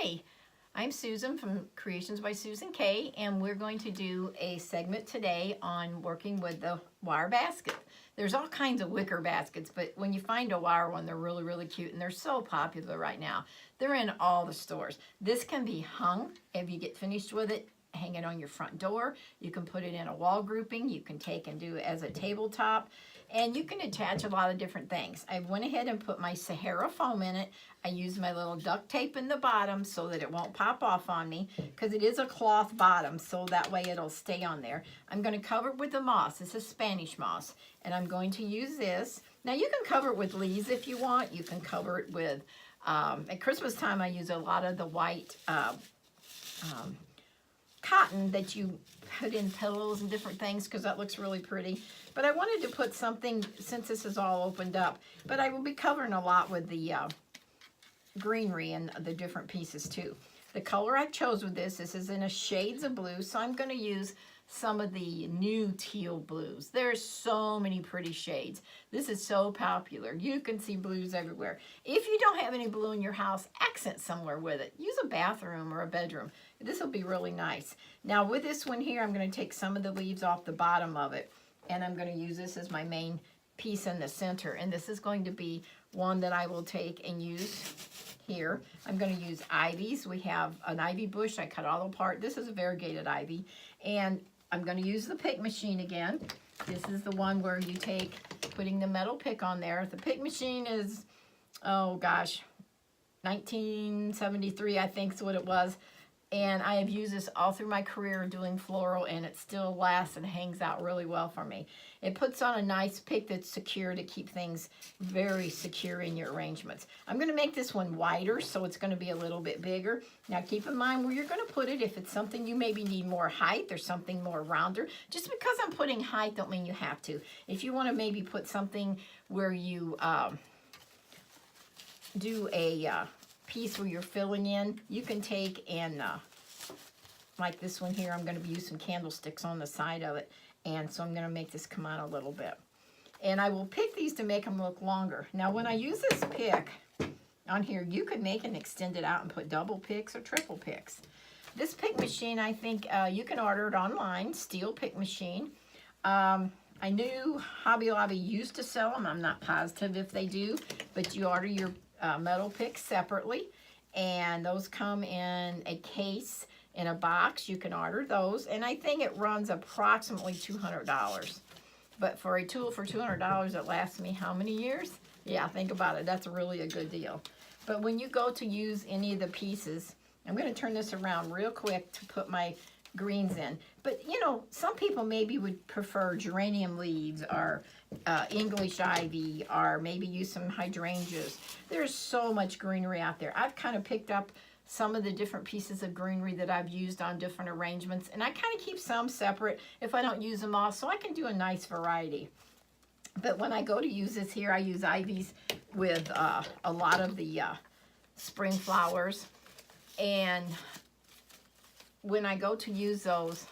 Hi, I'm Susan from Creations by Susan K, and we're going to do a segment today on working with the wire basket. There's all kinds of wicker baskets, but when you find a wire one, they're really, really cute, and they're so popular right now. They're in all the stores. This can be hung if you get finished with it. Hang it on your front door. You can put it in a wall grouping. You can take and do it as a tabletop, and you can attach a lot of different things. I went ahead and put my Sahara foam in it. I used my little duct tape in the bottom so that it won't pop off on me, because it is a cloth bottom, so that way it'll stay on there. I'm going to cover it with the moss. This is Spanish moss, and I'm going to use this. Now you can cover it with leaves if you want. You can cover it with, at Christmas time I use a lot of the white cotton that you put in pillows and different things, because that looks really pretty. But I wanted to put something, since this is all opened up, but I will be covering a lot with the greenery and the different pieces too. The color I chose with this is in a shades of blue, so I'm going to use some of the new teal blues. There's so many pretty shades. This is so popular. You can see blues everywhere. If you don't have any blue in your house, accent somewhere with it. Use a bathroom or a bedroom. This will be really nice. Now with this one here, I'm going to take some of the leaves off the bottom of it, and I'm going to use this as my main piece in the center. And this is going to be one that I will take and use here. I'm going to use ivies. We have an ivy bush. I cut all apart. This is a variegated ivy. And I'm going to use the pick machine again. This is the one where you take, putting the metal pick on there. The pick machine is, oh gosh, 1973 I think is what it was. And I have used this all through my career doing floral, and it still lasts and hangs out really well for me. It puts on a nice pick that's secure to keep things very secure in your arrangements. I'm going to make this one wider, so it's going to be a little bit bigger. Now keep in mind where you're going to put it. If it's something you maybe need more height or something more rounder, just because I'm putting height don't mean you have to. If you want to maybe put something where you do a piece where you're filling in, you can take and like this one here, I'm going to use some candlesticks on the side of it, and so I'm going to make this come out a little bit. And I will pick these to make them look longer. Now when I use this pick on here, you could make and extend it out and put double picks or triple picks. This pick machine, I think you can order it online, steel pick machine. I knew Hobby Lobby used to sell them. I'm not positive if they do, but you order your metal picks separately, and those come in a case, in a box. You can order those, and I think it runs approximately $200. But for a tool for $200 that lasts me how many years? Yeah, think about it. That's really a good deal. But when you go to use any of the pieces, I'm going to turn this around real quick to put my greens in. But you know, some people maybe would prefer geranium leaves or English ivy, or maybe use some hydrangeas. There's so much greenery out there. I've kind of picked up some of the different pieces of greenery that I've used on different arrangements, and I kind of keep some separate if I don't use them all, so I can do a nice variety. But when I go to use this here, I use ivies with a lot of the spring flowers, and when I go to use those,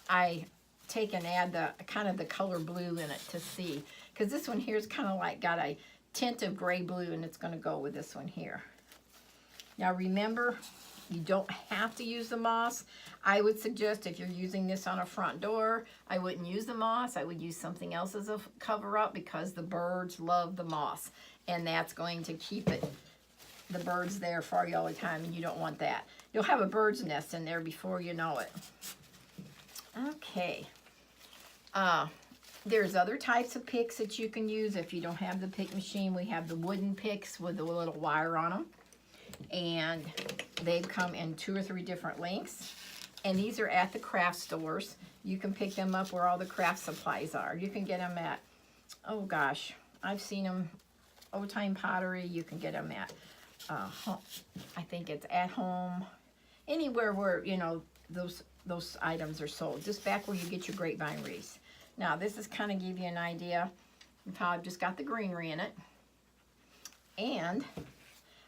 I take and add the kind of the color blue in it to see, because this one here is kind of like got a tint of gray blue, and it's going to go with this one here. Now remember, you don't have to use the moss. I would suggest if you're using this on a front door, I wouldn't use the moss. I would use something else as a cover up, because the birds love the moss, and that's going to keep the birds there for you all the time, and you don't want that. You'll have a bird's nest in there before you know it. Okay. There's other types of picks that you can use if you don't have the pick machine. We have the wooden picks with the little wire on them, and they come in 2 or 3 different lengths, and these are at the craft stores. You can pick them up where all the craft supplies are. You can get them at, oh gosh, I've seen them, Old Time Pottery. You can get them at I think it's At Home, anywhere where, you know, those items are sold, just back where you get your grapevine wreaths. Now this is kind of give you an idea of how I've just got the greenery in it, and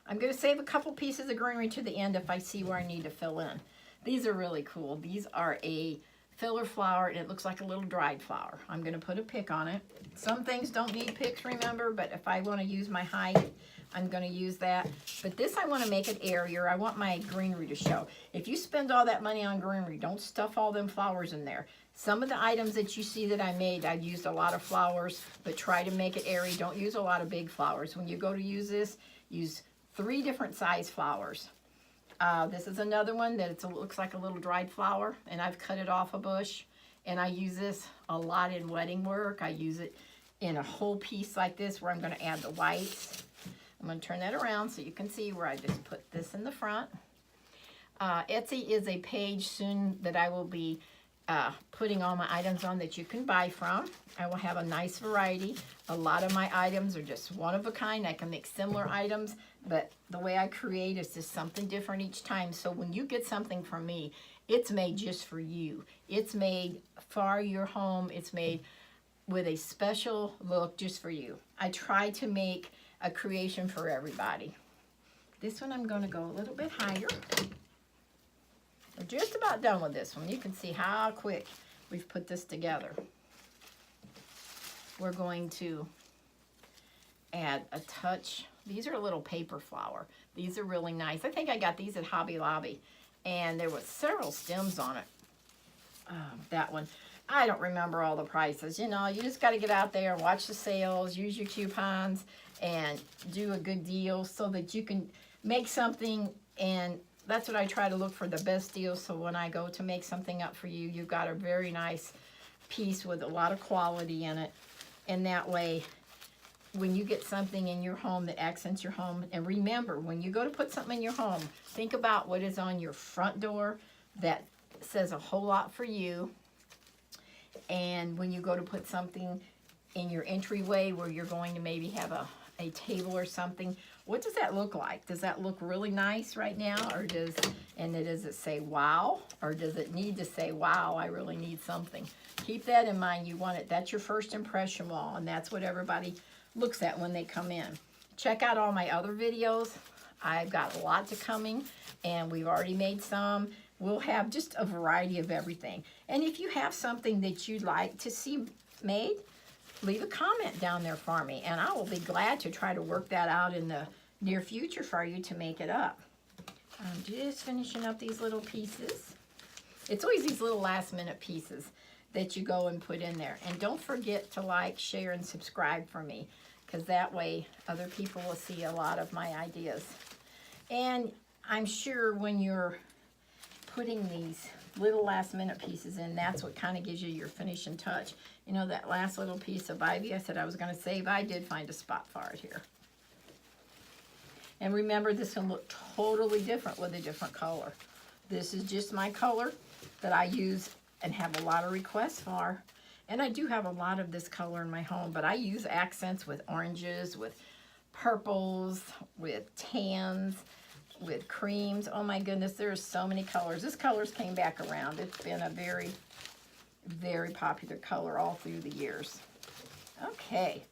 I'm going to save a couple pieces of greenery to the end if I see where I need to fill in. These are really cool. These are a filler flower, and it looks like a little dried flower. I'm going to put a pick on it. Some things don't need picks, remember, but if I want to use my height, I'm going to use that. But this, I want to make it airier. I want my greenery to show. If you spend all that money on greenery, don't stuff all them flowers in there. Some of the items that you see that I made, I've used a lot of flowers, but try to make it airy. Don't use a lot of big flowers. When you go to use this, use 3 different size flowers. This is another one that looks like a little dried flower, and I've cut it off a bush. And I use this a lot in wedding work. I use it in a whole piece like this where I'm going to add the whites. I'm going to turn that around so you can see where I just put this in the front. Etsy is a page soon that I will be putting all my items on that you can buy from. I will have a nice variety. A lot of my items are just one of a kind. I can make similar items, but the way I create is just something different each time. So when you get something from me, it's made just for you. It's made for your home. It's made with a special look just for you. I try to make a creation for everybody. This one I'm going to go a little bit higher. We're just about done with this one. You can see how quick we've put this together. We're going to add a touch. These are a little paper flower. These are really nice. I think I got these at Hobby Lobby, and there was several stems on it. That one, I don't remember all the prices. You know, you just got to get out there and watch the sales, use your coupons, and do a good deal so that you can make something. And that's what I try to look for, the best deals. So when I go to make something up for you, you've got a very nice piece with a lot of quality in it. And that way, when you get something in your home that accents your home, and remember, when you go to put something in your home, think about what is on your front door that says a whole lot for you. And when you go to put something in your entryway where you're going to maybe have a table or something, what does that look like? Does that look really nice right now? Or does it say wow? Or does it need to say, wow, I really need something? Keep that in mind. You want it. That's your first impression wall, and that's what everybody looks at when they come in. Check out all my other videos. I've got lots of coming, and we've already made some. We'll have just a variety of everything. And if you have something that you'd like to see made, leave a comment down there for me, and I will be glad to try to work that out in the near future for you to make it up. I'm just finishing up these little pieces. It's always these little last minute pieces that you go and put in there. And don't forget to like, share, and subscribe for me, because that way other people will see a lot of my ideas. And I'm sure when you're putting these little last minute pieces in, that's what kind of gives you your finishing touch. You know, that last little piece of ivy I said I was going to save, I did find a spot for it here. And remember, this one look totally different with a different color. This is just my color that I use and have a lot of requests for. And I do have a lot of this color in my home, but I use accents with oranges, with purples, with tans, with creams. Oh my goodness, there's so many colors. This colors came back around. It's been a very, very popular color all through the years. Okay,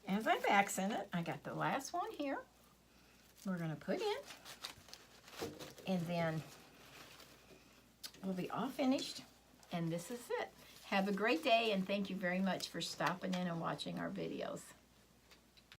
as I've accented, I got the last one here. We're gonna put in, and then we'll be all finished, and this is it. Have a great day, and thank you very much for stopping in and watching our videos.